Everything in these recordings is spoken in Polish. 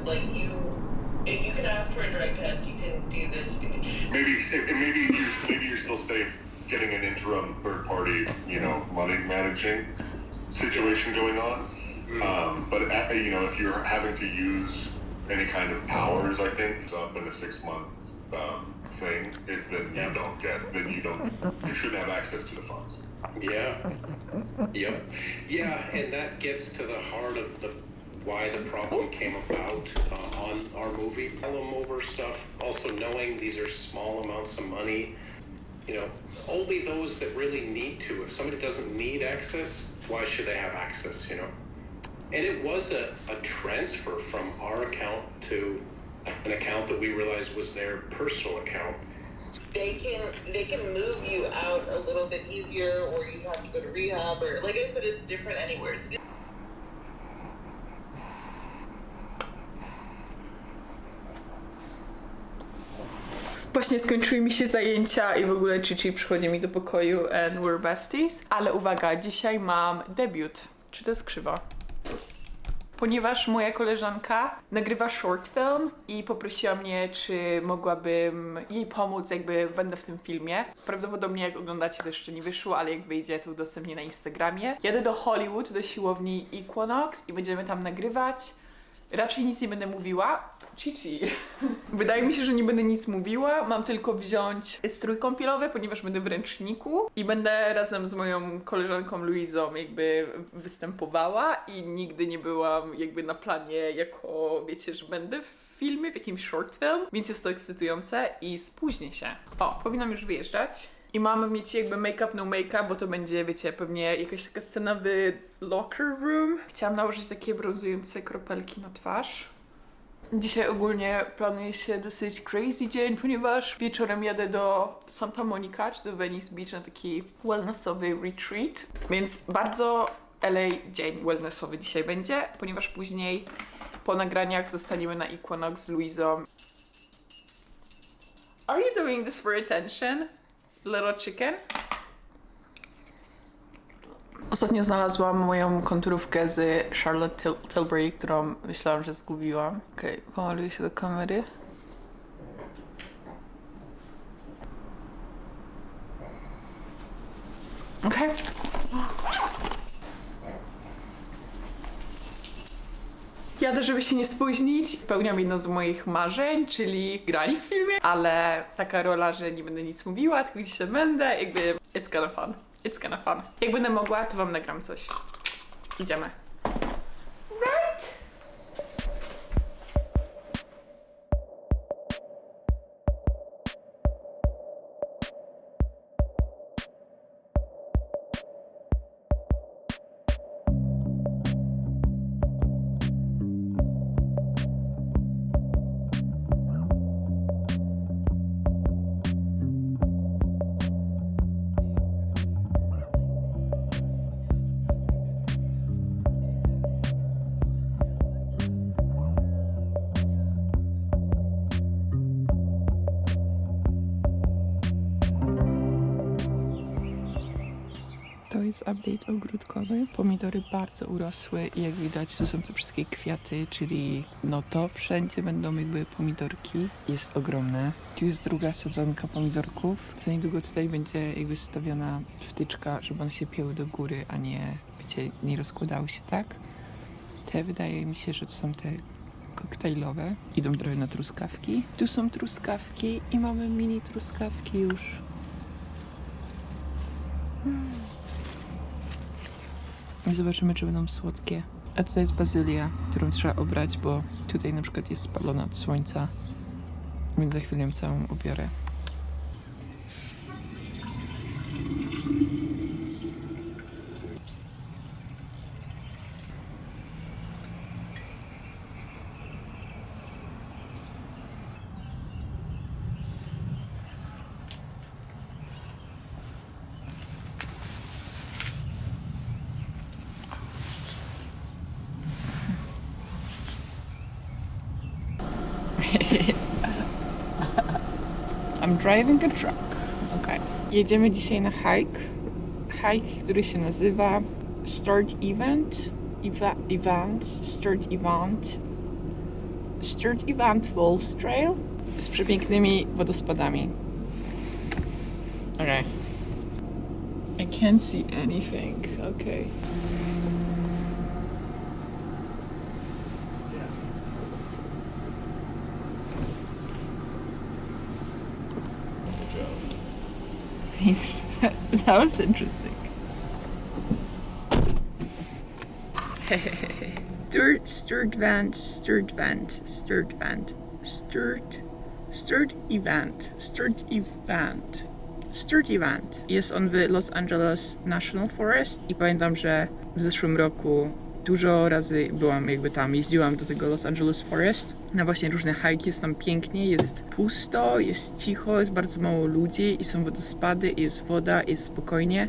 it's like if you can ask for a drug test, you can do this. Maybe you're still safe getting an interim third party, money managing situation going on. But if you're having to use any kind of powers, I think it's up in a 6-month thing. You shouldn't have access to the funds. Yeah. Yep. Yeah, and that gets to the heart of why the problem came about on our movie. Tell them over stuff. Also knowing these are small amounts of money. Only those that really need to. If somebody doesn't need access, why should they have access? And it was a transfer from our account to an account that we realized was their personal account. They can move you out a little bit easier, or you have to go to rehab, or like I said, it's different anywhere. So Właśnie skończyły mi się zajęcia i w ogóle Chichi przychodzi mi do pokoju and we're besties. Ale uwaga, dzisiaj mam debiut. Czy to jest krzywo? Ponieważ moja koleżanka nagrywa short film i poprosiła mnie, czy mogłabym jej pomóc, jakby będę w tym filmie. Prawdopodobnie jak oglądacie, to jeszcze nie wyszło, ale jak wyjdzie, to udostępnię na Instagramie. Jadę do Hollywood, do siłowni Equinox i będziemy tam nagrywać. Raczej nic nie będę mówiła. Chichi. Wydaje mi się, że nie będę nic mówiła. Mam tylko wziąć strój kąpielowy, ponieważ będę w ręczniku i będę razem z moją koleżanką Luizą jakby występowała i nigdy nie byłam jakby na planie jako, wiecie, że będę w filmie, w jakimś short film, więc jest to ekscytujące i spóźnię się. O, powinnam już wyjeżdżać. I mamy mieć jakby make-up, no make-up, bo to będzie, wiecie, pewnie jakaś taka scena w locker room. Chciałam nałożyć takie brązujące kropelki na twarz. Dzisiaj ogólnie planuje się dosyć crazy dzień, ponieważ wieczorem jadę do Santa Monica, czy do Venice Beach na taki wellnessowy retreat. Więc bardzo LA dzień wellnessowy dzisiaj będzie, ponieważ później po nagraniach zostaniemy na Equinox z Luizą. Are you doing this for attention? Little chicken? Ostatnio znalazłam moją konturówkę z Charlotte Tilbury, którą myślałam, że zgubiłam. Okej, pomaluję się do kamery. Okej. Jadę, żeby się nie spóźnić. Spełniam jedno z moich marzeń, czyli granie w filmie, ale taka rola, że nie będę nic mówiła, tylko gdzieś się będę, jakby it's kinda fun. It's kinda fun. Jak będę mogła, to wam nagram coś. Idziemy. Right? To jest update ogródkowy. Pomidory bardzo urosły i jak widać tu są te wszystkie kwiaty, czyli no to wszędzie będą jakby pomidorki. Jest ogromne. Tu jest druga sadzonka pomidorków. Za niedługo tutaj będzie jakby stawiona wtyczka, żeby one się pięły do góry, a nie, wiecie, nie rozkładały się tak. Te wydaje mi się, że to są te koktajlowe. Idą trochę na truskawki. Tu są truskawki i mamy mini truskawki już. I zobaczymy, czy będą słodkie. A tutaj jest bazylia, którą trzeba obrać, bo tutaj na przykład jest spalona od słońca. Więc za chwilę ją całą ubiorę. I'm driving a truck. Okay. Jedziemy dzisiaj na hike. Hike, który się nazywa Start Event. Sturt Event Falls Trail z przepięknymi wodospadami. Okay. I can't see anything. Okay. Thanks. That was interesting. Sturt Event. Jest on w Los Angeles National Forest i pamiętam, że w zeszłym roku dużo razy byłam jakby tam, jeździłam do tego Los Angeles Forest na właśnie różne hajki, jest tam pięknie, jest pusto, jest cicho, jest bardzo mało ludzi i są wodospady, jest woda, jest spokojnie.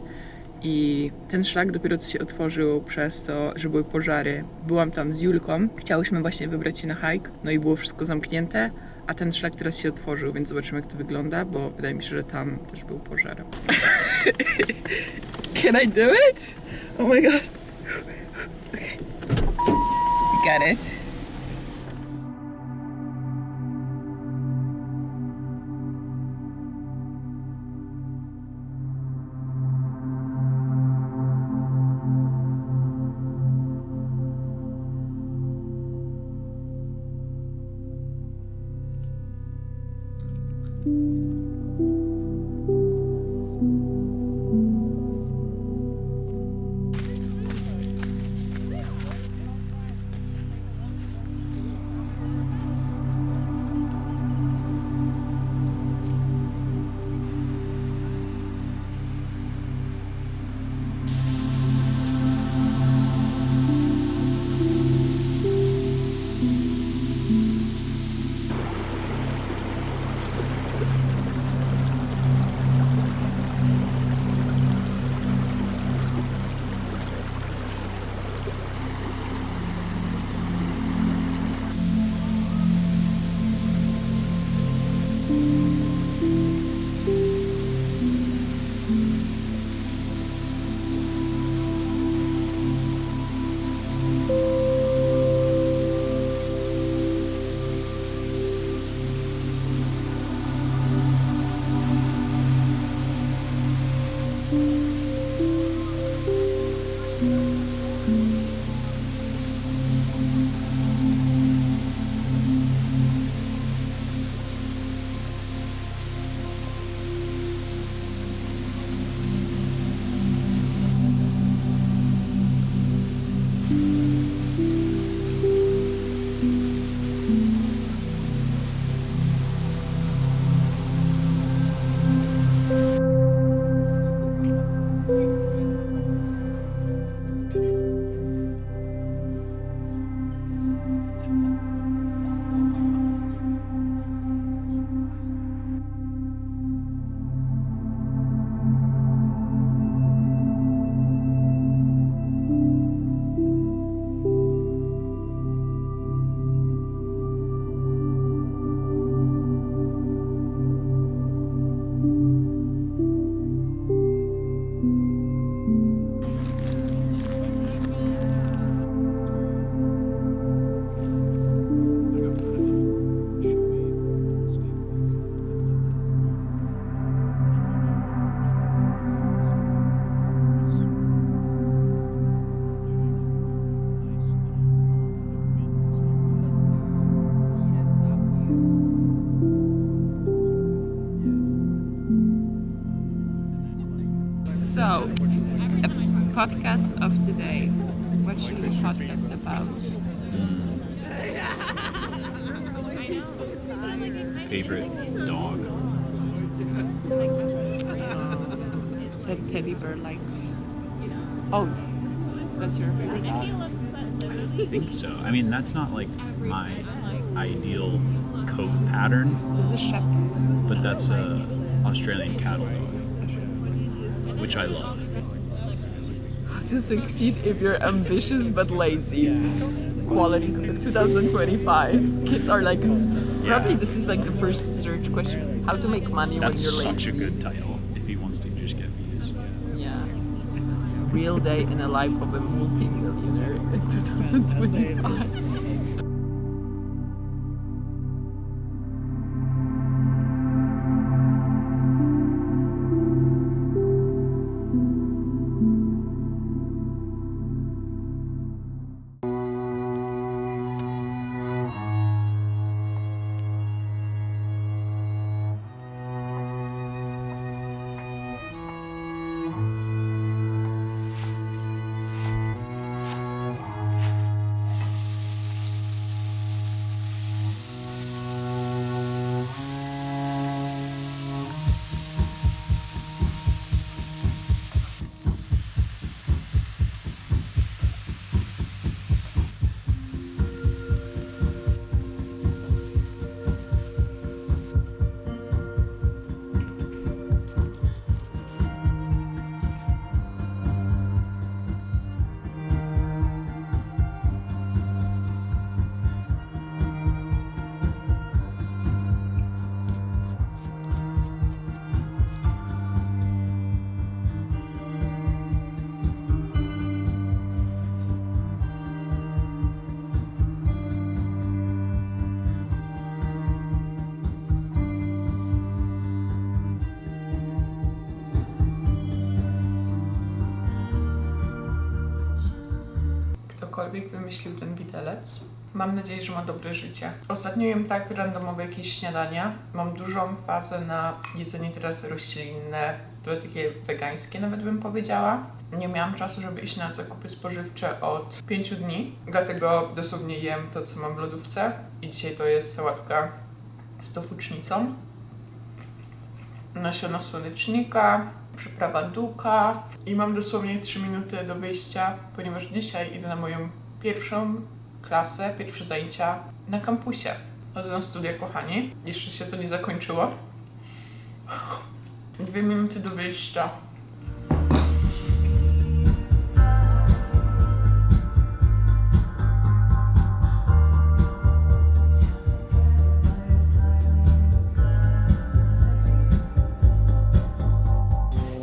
I ten szlak dopiero co się otworzył przez to, że były pożary. Byłam tam z Julką, chciałyśmy właśnie wybrać się na hike, no i było wszystko zamknięte, a ten szlak teraz się otworzył, więc zobaczymy jak to wygląda, bo wydaje mi się, że tam też był pożar. Can I do it? Oh my god. Okay. Got it. So, a podcast of today. What should the podcast about? Favorite dog? That teddy bear likes. Oh, that's your favorite dog? I think so. I mean, that's not like my ideal coat pattern, It's a shepherd. but that's a Australian cattle dog, which I love. How to succeed if you're ambitious but lazy. Quality 2025. Kids are like, probably this is like the first search question. How to make money That's when you're such lazy. a good title if he wants to just get views. Yeah. Real day in the life of a multi-millionaire in 2025. ktokolwiek wymyślił ten widelec. Mam nadzieję, że ma dobre życie. Ostatnio jem tak randomowe jakieś śniadania. Mam dużą fazę na jedzenie teraz roślinne, trochę takie wegańskie nawet bym powiedziała. Nie miałam czasu, żeby iść na zakupy spożywcze od 5 dni, dlatego dosłownie jem to, co mam w lodówce. I dzisiaj to jest sałatka z tofucznicą, nasiona słonecznika, przyprawa duka i mam dosłownie 3 minuty do wyjścia, ponieważ dzisiaj idę na moją pierwszą klasę, pierwsze zajęcia na kampusie. Chodzę na studia, kochani. Jeszcze się to nie zakończyło. 2 minuty do wyjścia.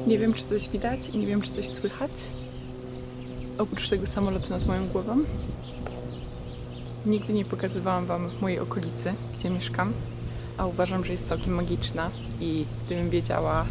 Nie wiem, czy coś widać i nie wiem, czy coś słychać. Oprócz tego samolotu nad moją głową. Nigdy nie pokazywałam wam mojej okolicy, gdzie mieszkam, a uważam, że jest całkiem magiczna i gdybym wiedziała,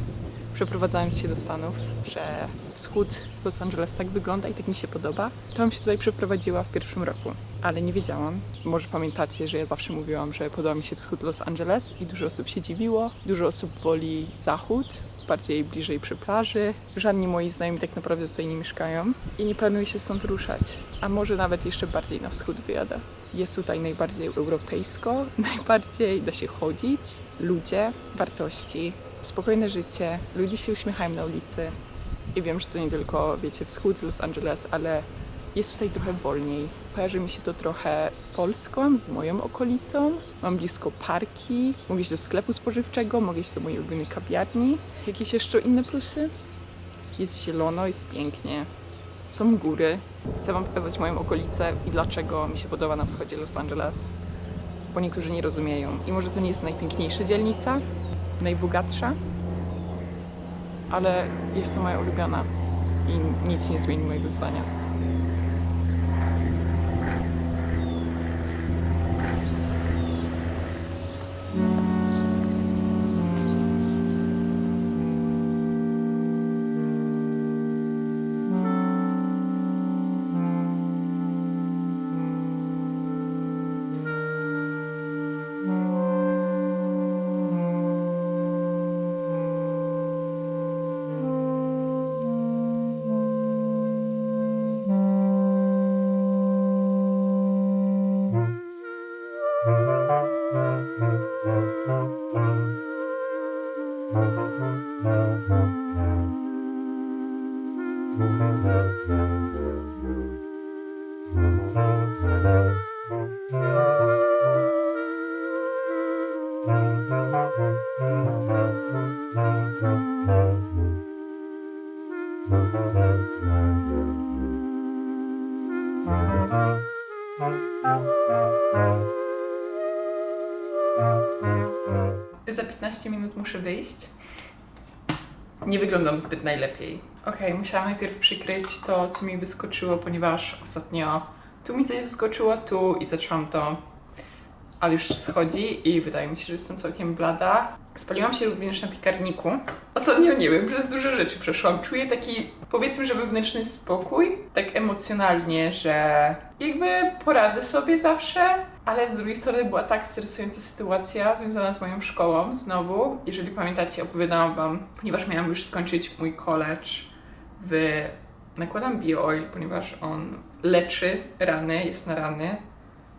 przeprowadzając się do Stanów, że wschód Los Angeles tak wygląda i tak mi się podoba, to bym się tutaj przeprowadziła w pierwszym roku. Ale nie wiedziałam. Może pamiętacie, że ja zawsze mówiłam, że podoba mi się wschód Los Angeles i dużo osób się dziwiło. Dużo osób woli zachód, bardziej bliżej przy plaży. Żadni moi znajomi tak naprawdę tutaj nie mieszkają i nie planuję się stąd ruszać. A może nawet jeszcze bardziej na wschód wyjadę. Jest tutaj najbardziej europejsko, najbardziej da się chodzić, ludzie, wartości, spokojne życie, ludzie się uśmiechają na ulicy. I wiem, że to nie tylko, wiecie, wschód Los Angeles, ale jest tutaj trochę wolniej. Kojarzy mi się to trochę z Polską, z moją okolicą. Mam blisko parki, mogę iść do sklepu spożywczego, mogę iść do mojej ulubionej kawiarni. Jakieś jeszcze inne plusy? Jest zielono, jest pięknie. Są góry. Chcę wam pokazać moją okolicę i dlaczego mi się podoba na wschodzie Los Angeles. Bo niektórzy nie rozumieją. I może to nie jest najpiękniejsza dzielnica, najbogatsza, ale jest to moja ulubiona i nic nie zmieni mojego zdania. Za 15 minut muszę wyjść. Nie wyglądam zbyt najlepiej. Okej, musiałam najpierw przykryć to, co mi wyskoczyło, ponieważ ostatnio tu mi coś wyskoczyło, tu i zaczęłam to, ale już schodzi i wydaje mi się, że jestem całkiem blada. Spaliłam się również na piekarniku. Ostatnio, nie wiem, przez dużo rzeczy przeszłam. Czuję taki, powiedzmy, że wewnętrzny spokój, tak emocjonalnie, że jakby poradzę sobie zawsze, ale z drugiej strony była tak stresująca sytuacja związana z moją szkołą znowu. Jeżeli pamiętacie, opowiadałam wam, ponieważ miałam już skończyć mój college nakładam bio-oil, ponieważ on leczy rany, jest na rany,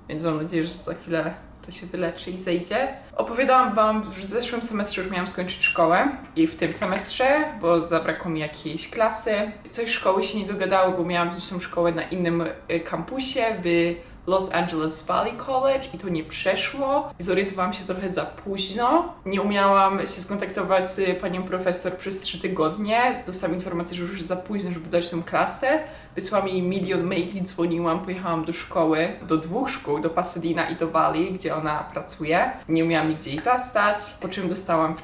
więc mam nadzieję, że za chwilę to się wyleczy i zejdzie. Opowiadałam wam, że w zeszłym semestrze już miałam skończyć szkołę i w tym semestrze, bo zabrakło mi jakiejś klasy. Coś szkoły się nie dogadało, bo miałam zresztą szkołę na innym kampusie w Los Angeles Valley College i to nie przeszło. Zorientowałam się trochę za późno. Nie umiałam się skontaktować z panią profesor przez 3 tygodnie. Dostałam informację, że już jest za późno, żeby dać tę klasę. Wysłałam jej milion maili, dzwoniłam, pojechałam do szkoły, do 2 szkół, do Pasadena i do Valley, gdzie ona pracuje. Nie umiałam nigdzie jej zastać, po czym dostałam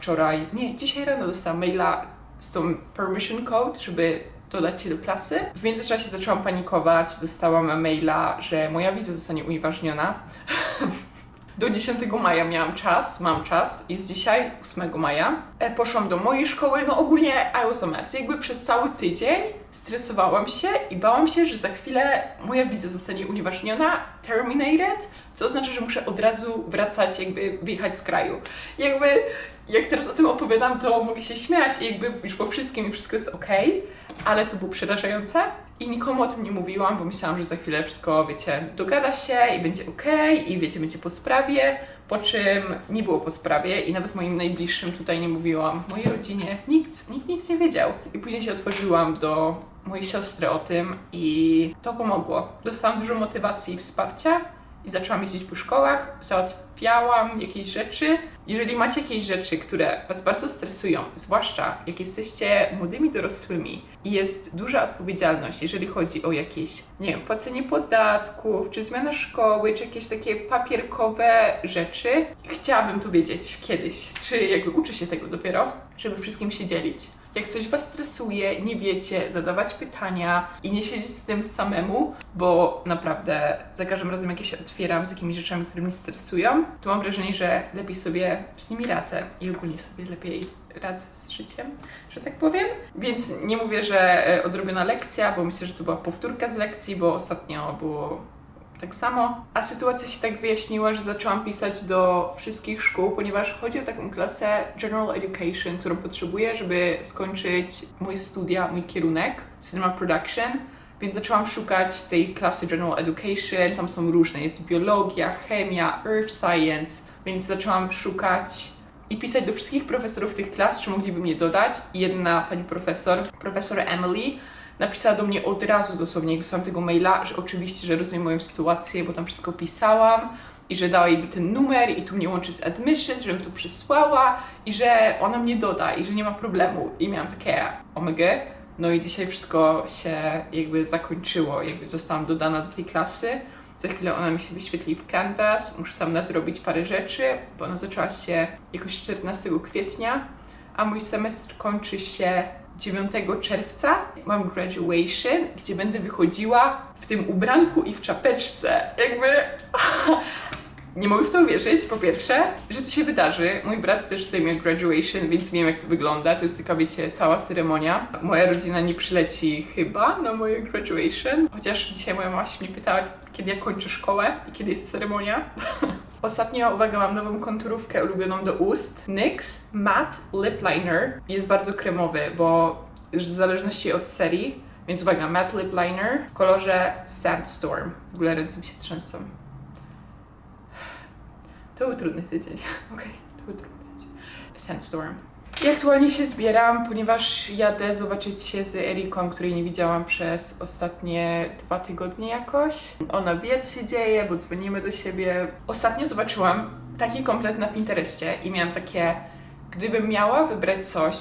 dzisiaj rano dostałam maila z tą permission code, żeby dodać się do klasy. W międzyczasie zaczęłam panikować, dostałam maila, że moja wiza zostanie unieważniona. Do 10 maja mam czas, jest dzisiaj 8 maja. Poszłam do mojej szkoły, no ogólnie I was a mess. Jakby przez cały tydzień stresowałam się i bałam się, że za chwilę moja wiza zostanie unieważniona, terminated, co oznacza, że muszę od razu wracać, jakby wyjechać z kraju. Jakby, jak teraz o tym opowiadam, to mogę się śmiać i jakby już po wszystkim i wszystko jest okej, ale to było przerażające. I nikomu o tym nie mówiłam, bo myślałam, że za chwilę wszystko, wiecie, dogada się i będzie okej, i wiecie, będzie po sprawie, po czym nie było po sprawie i nawet moim najbliższym tutaj nie mówiłam, mojej rodzinie, nikt nic nie wiedział. I później się otworzyłam do mojej siostry o tym i to pomogło. Dostałam dużo motywacji i wsparcia i zaczęłam jeździć po szkołach, załatwiałam jakieś rzeczy. Jeżeli macie jakieś rzeczy, które was bardzo stresują, zwłaszcza jak jesteście młodymi dorosłymi i jest duża odpowiedzialność, jeżeli chodzi o jakieś, nie wiem, płacenie podatków, czy zmiana szkoły, czy jakieś takie papierkowe rzeczy, chciałabym to wiedzieć kiedyś, czy jakby uczę się tego dopiero, żeby wszystkim się dzielić. Jak coś was stresuje, nie wiecie, zadawać pytania i nie siedzieć z tym samemu, bo naprawdę za każdym razem, jak ja się otwieram z jakimiś rzeczami, które mnie stresują, to mam wrażenie, że lepiej sobie z nimi radzę i ogólnie sobie lepiej radzę z życiem, że tak powiem. Więc nie mówię, że odrobiona lekcja, bo myślę, że to była powtórka z lekcji, bo ostatnio było tak samo. A sytuacja się tak wyjaśniła, że zaczęłam pisać do wszystkich szkół, ponieważ chodzi o taką klasę General Education, którą potrzebuję, żeby skończyć moje studia, mój kierunek Cinema Production. Więc zaczęłam szukać tej klasy General Education, tam są różne, jest biologia, chemia, earth science, więc zaczęłam szukać i pisać do wszystkich profesorów tych klas, czy mogliby mnie dodać. I jedna pani profesor Emily, napisała do mnie od razu dosłownie, jak wysłałam tego maila, że oczywiście, że rozumie moją sytuację, bo tam wszystko pisałam i że dała jej ten numer i tu mnie łączy z admission, żebym to przysłała i że ona mnie doda i że nie ma problemu. I miałam takie omega. No i dzisiaj wszystko się jakby zakończyło, jakby zostałam dodana do tej klasy. Za chwilę ona mi się wyświetli w Canvas, muszę tam nadrobić parę rzeczy, bo ona zaczęła się jakoś 14 kwietnia, a mój semestr kończy się 9 czerwca. Mam graduation, gdzie będę wychodziła w tym ubranku i w czapeczce. Jakby nie mogę w to uwierzyć, po pierwsze, że to się wydarzy. Mój brat też tutaj miał graduation, więc wiem, jak to wygląda. To jest taka, wiecie, cała ceremonia. Moja rodzina nie przyleci chyba na moje graduation. Chociaż dzisiaj moja mama się mnie pytała, kiedy ja kończę szkołę i kiedy jest ceremonia. Ostatnio, uwaga, mam nową konturówkę ulubioną do ust. NYX Matte Lip Liner. Jest bardzo kremowy, bo w zależności od serii. Więc uwaga, Matte Lip Liner w kolorze Sandstorm. W ogóle ręce mi się trzęsą. To był trudny tydzień. Okej, to był trudny tydzień. Sandstorm. I aktualnie się zbieram, ponieważ jadę zobaczyć się z Eriką, której nie widziałam przez ostatnie 2 tygodnie jakoś. Ona wie, co się dzieje, bo dzwonimy do siebie. Ostatnio zobaczyłam taki komplet na Pinterestie i miałam takie, gdybym miała wybrać coś,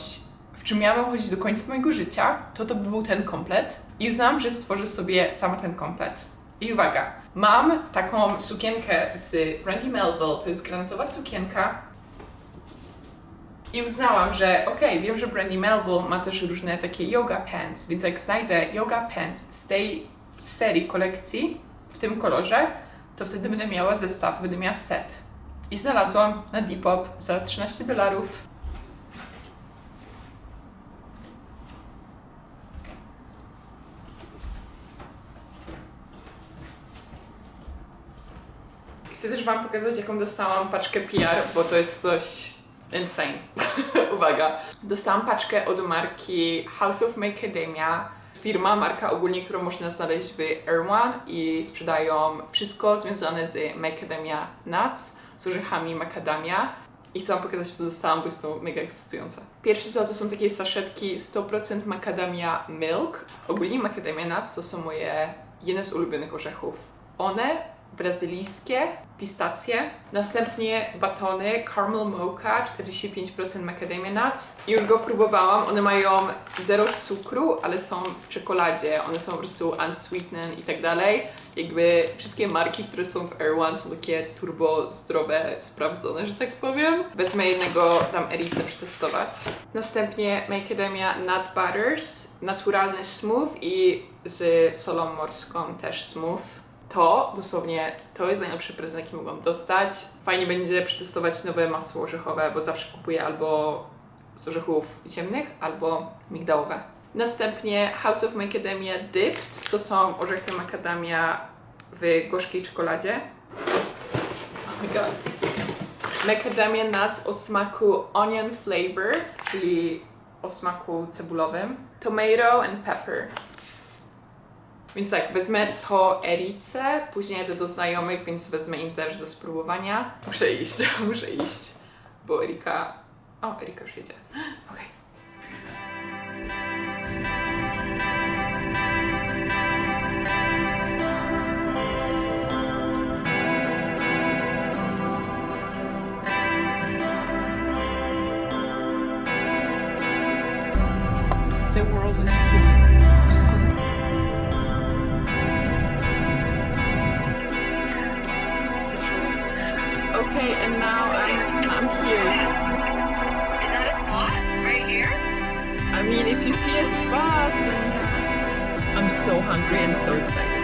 w czym miałabym chodzić do końca mojego życia, to by był ten komplet. I uznałam, że stworzę sobie sama ten komplet. I uwaga, mam taką sukienkę z Brandy Melville, to jest granatowa sukienka. I uznałam, że wiem, że Brandy Melville ma też różne takie yoga pants, więc jak znajdę yoga pants z tej serii kolekcji w tym kolorze, to wtedy będę miała zestaw, będę miała set. I znalazłam na Depop za $13. Chcę też wam pokazać, jaką dostałam paczkę PR, bo to jest coś insane. Uwaga. Dostałam paczkę od marki House of Macadamia. Marka ogólnie, którą można znaleźć w Erewhon i sprzedają wszystko związane z Macadamia Nuts, z orzechami macadamia. I chcę wam pokazać, co dostałam, bo jest to mega ekscytujące. Pierwsze co, to są takie saszetki 100% macadamia milk. Ogólnie macadamia nuts to są moje jedne z ulubionych orzechów. One brazylijskie, pistacje, następnie batony caramel mocha, 45% macadamia nuts. Już go próbowałam, one mają 0 cukru, ale są w czekoladzie, one są po prostu unsweetened i tak dalej. Jakby wszystkie marki, które są w Erewhon są takie turbo zdrowe, sprawdzone, że tak powiem. Wezmę jednego, dam Erice przetestować. Następnie macadamia nut butters, naturalny smooth i z solą morską też smooth. To, dosłownie, to jest najlepszy prezent, jaki mogłam dostać. Fajnie będzie przetestować nowe masło orzechowe, bo zawsze kupuję albo z orzechów ciemnych, albo migdałowe. Następnie House of Macadamia Dipped. To są orzechy macadamia w gorzkiej czekoladzie. Oh my god. Macadamia nuts o smaku onion flavor, czyli o smaku cebulowym. Tomato and pepper. Więc tak, wezmę to Erice, później jadę do znajomych, więc wezmę im też do spróbowania. Muszę iść, bo Erika... O, Erika już jedzie. Okej. The world is healing. For sure. Okay, and now I'm here. Is that a spot right here? I mean, if you see a spot, then yeah. I'm so hungry and so excited.